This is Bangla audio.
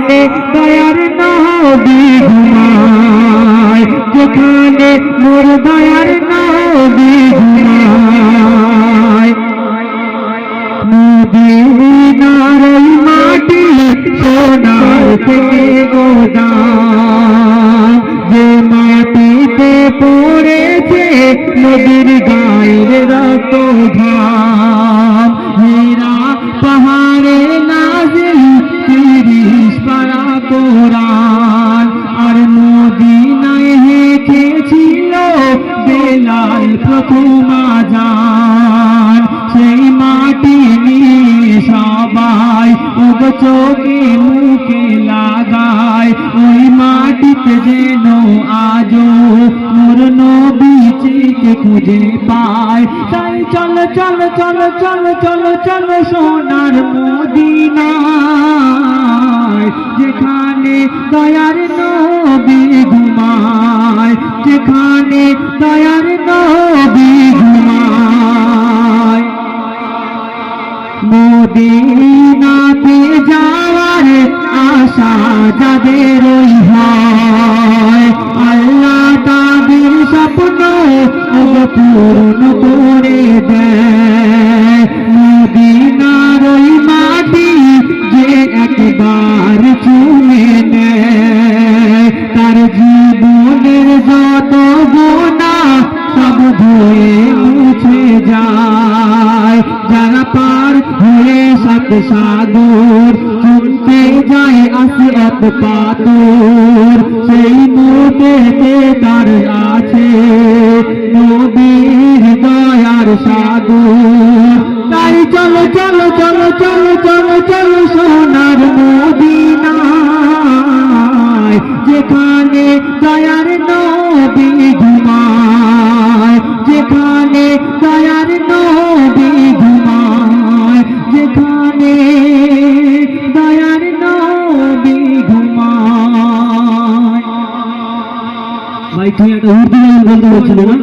যেখানে দয়ার নবী ঘুমায়, যেখানে মোর দয়ার নবী ঘুমায়। মদিনার ওই মাটি সোনার থেকে গোদাম, যে মাটিতে পড়েছে নবীর গায়ের রক্ত ঘাম। হীরা পাহাড়ে নাজিল 30 পারা কোরআন, আর মদিনায় হেঁটেছিল বেলাল প্রথম আযান। সেই মাটি নিয়ে সবাই ওগো চোখে মুখে লাগায়, ওই মাটিতে যেন আজও মোর নবীজিকে খুঁজে পায়। তাই চলো চলো চলো চলো চলো চলো সোনার মদিনায়, যেখানে দয়ার নবী ঘুমায়, যেখানে দয়ার নবী ঘুমায়। মদিনাতে যাওয়ার আশা যাদের হয়, আল্লাহ তাদের স্বপ্ন পূরণ করে দেয়। মদিনার ওই মাটি যে একবার চুমে নেয়, তার জীবনের যত গুনাহ সব ধুয়ে মুছে যায়। যারা পার হয়ে 7 সাগর চুমতে যায় আসিয়াত পাথর, সেই মুহূর্তে তার আছে নবীর দয়ার সাগর। তাই চলো চলো চলো চলো চলো চলো সোনার মদিনায়, যেখানে দয়ার নবী ঘুমায়, যেখানে দয়ার নবী ঘুমায়, যেখানে দয়ার নবী ঘুমায়। ভাই তুই একটা উর্দু গান বলতে বলছিল না?